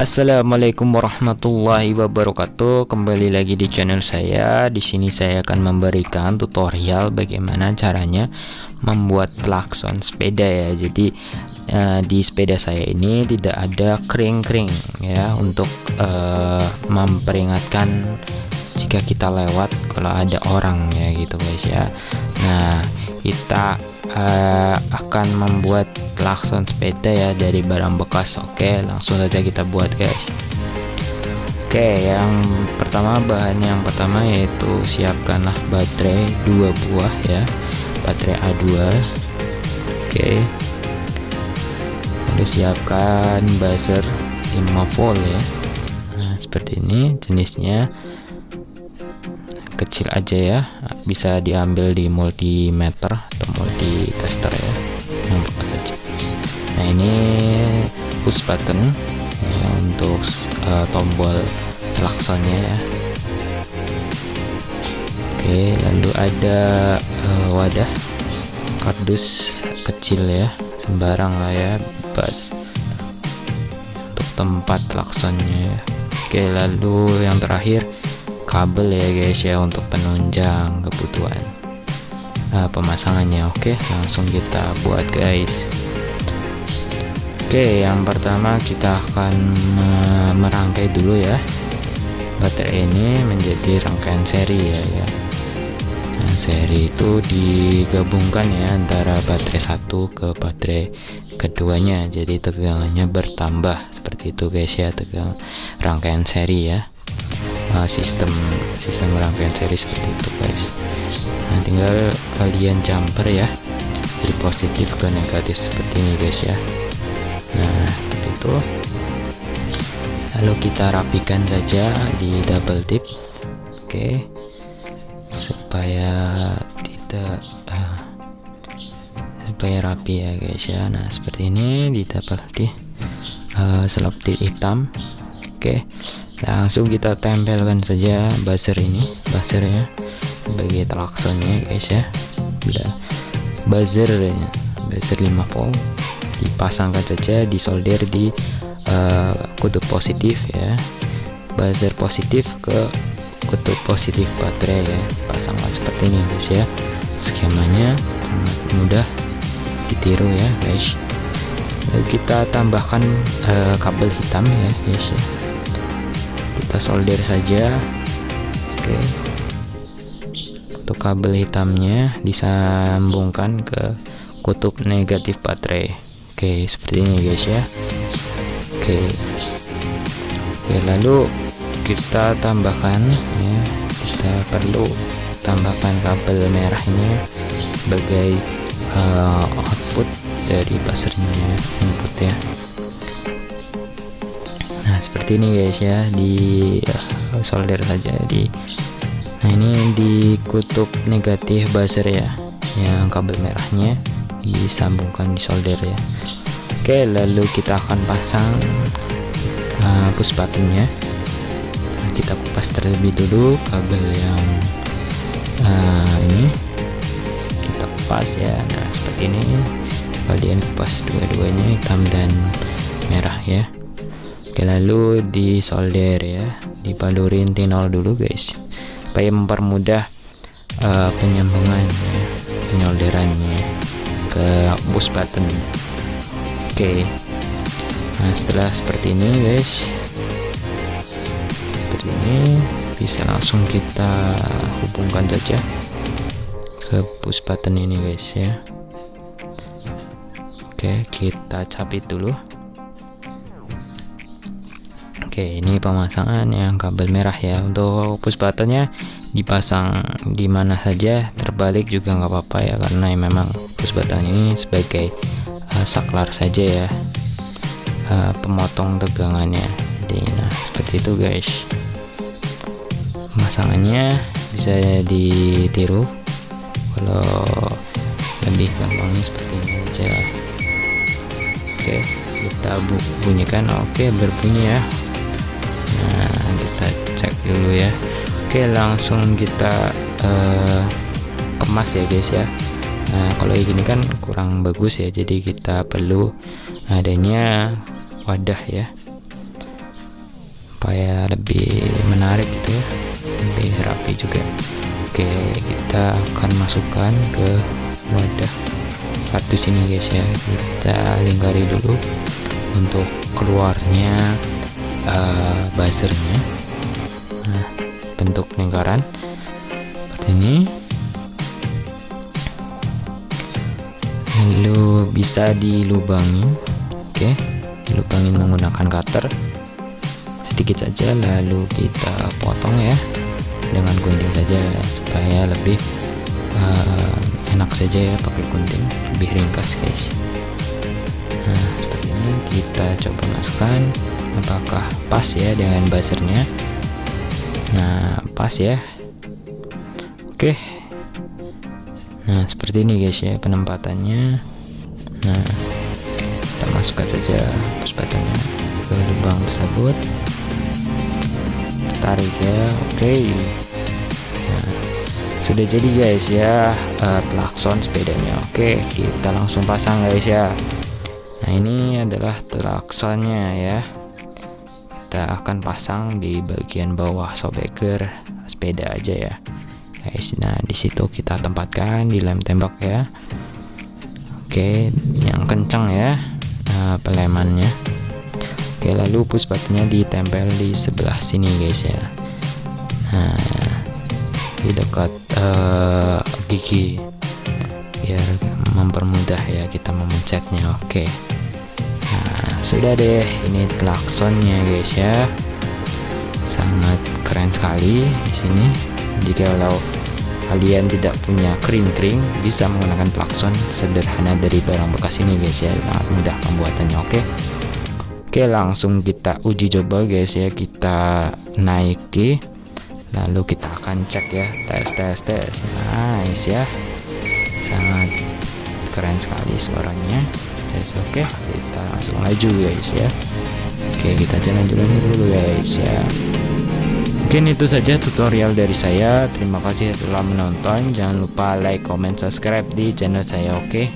Assalamualaikum warahmatullahi wabarakatuh. Kembali lagi di channel saya. Di sini saya akan memberikan tutorial bagaimana caranya membuat klakson sepeda ya. Jadi di sepeda saya ini tidak ada kring-kring ya untuk memperingatkan jika kita lewat kalau ada orang ya gitu guys ya. Nah, kita akan membuat klakson sepeda ya dari barang bekas. Oke, langsung saja kita buat guys. Oke, yang pertama bahan yang pertama yaitu siapkanlah baterai 2 buah ya, baterai A2. Oke, lalu siapkan buzzer 5 volt ya. Nah, seperti ini jenisnya, kecil aja ya, bisa diambil di multimeter atau multi tester ya, yang bekas saja. Nah, ini push button ya, untuk tombol klaksonnya ya. Oke, lalu ada wadah kardus kecil ya, sembarang lah ya, bebas untuk tempat klaksonnya ya. Oke, lalu yang terakhir kabel ya guys ya, untuk penunjang kebutuhan pemasangannya. Oke, langsung kita buat guys. Oke, yang pertama kita akan merangkai dulu ya baterai ini menjadi rangkaian seri ya. Nah, seri itu digabungkan ya antara baterai satu ke baterai keduanya, jadi tegangannya bertambah seperti itu guys ya, tegangan rangkaian seri ya. Sistem rangkaian seri seperti itu guys. Nah, tinggal kalian jumper ya dari positif ke negatif seperti ini guys ya. Nah, seperti itu. Lalu kita rapikan saja di double tip. Oke, supaya tidak supaya rapi ya guys ya. Nah, seperti ini di double tip, selop tip hitam. Oke, langsung kita tempelkan saja buzzer ini, buzzernya sebagai klaksonnya guys ya. Udah buzzer 5 volt dipasangkan saja, disolder di kutub positif ya, buzzer positif ke kutub positif baterai ya, pasangkan seperti ini guys ya. Skemanya sangat mudah ditiru ya guys. Lalu kita tambahkan kabel hitam ya guys ya, kita solder saja. Oke, untuk kabel hitamnya disambungkan ke kutub negatif baterai. Oke, seperti ini guys ya. Oke, lalu kita tambahkan ya, kita perlu tambahkan kabel merah ini sebagai output dari buzzernya, input ya. Nah, seperti ini guys ya, di solder saja di, nah ini di kutub negatif buzzer ya, yang kabel merahnya disambungkan di solder ya. Oke, lalu kita akan pasang push buttonnya. Nah, kita kupas terlebih dulu kabel yang ini, kita kupas ya. Nah, seperti ini kalian kupas dua-duanya, hitam dan merah ya. Oke, lalu di solder ya, dibalurin T0 dulu guys supaya mempermudah penyambungan ya, penyolderannya ke push button. Oke, nah setelah seperti ini guys, seperti ini, bisa langsung kita hubungkan saja ke push button ini guys ya. Oke, kita capit dulu. Oke, ini pemasangan yang kabel merah ya. Untuk push buttonnya dipasang di mana saja, terbalik juga nggak apa-apa ya, karena memang push button ini sebagai saklar saja ya, pemotong tegangannya. Jadi, nah seperti itu guys. Pemasangannya bisa ditiru, kalau lebih gampangnya seperti ini aja. Oke, kita bunyikan. Oke, berbunyi ya. Nah, kita cek dulu ya. Oke, langsung kita kemas ya guys ya. Nah, kalau gini kan kurang bagus ya, jadi kita perlu adanya wadah ya. supaya lebih menarik gitu ya, lebih rapi juga. Oke, kita akan masukkan ke wadah kardus ini guys ya. Kita lingkari dulu untuk keluarnya buzzernya. Nah, bentuk lingkaran seperti ini. Lalu bisa dilubangin. Oke, dilubangin menggunakan cutter sedikit saja, lalu kita potong ya dengan gunting saja supaya lebih enak saja ya pakai gunting, lebih ringkas guys. Nah, seperti ini kita coba masukkan apakah pas ya dengan buzzernya. Nah, pas ya. Oke. Nah, seperti ini guys ya penempatannya. Nah, kita masukkan saja push buttonnya ke lubang tersebut, tarik ya. Oke. Nah, sudah jadi guys ya klakson sepedanya. Oke, kita langsung pasang guys ya. Nah, ini adalah klaksonnya ya. Kita akan pasang di bagian bawah shockbreaker sepeda aja ya guys. Nah, di situ kita tempatkan di lem tembak ya. Oke, yang kencang ya pelemannya. Oke, lalu push buttonnya ditempel di sebelah sini guys ya. Nah, di dekat gigi biar mempermudah ya kita memencetnya. Oke. Nah, sudah deh, ini klaksonnya guys ya. Sangat keren sekali di sini. Jika kalian tidak punya kring-kring, bisa menggunakan klakson sederhana dari barang bekas ini guys ya. Sangat mudah pembuatannya. Oke, langsung kita uji coba guys ya. Kita naiki, lalu kita akan cek ya, tes. Nice ya, sangat keren sekali suaranya guys. Oke, kita langsung laju guys ya. Oke, kita jalan-jalan dulu guys ya. Mungkin itu saja tutorial dari saya. Terima kasih telah menonton. Jangan lupa like, comment, subscribe di channel saya. Oke.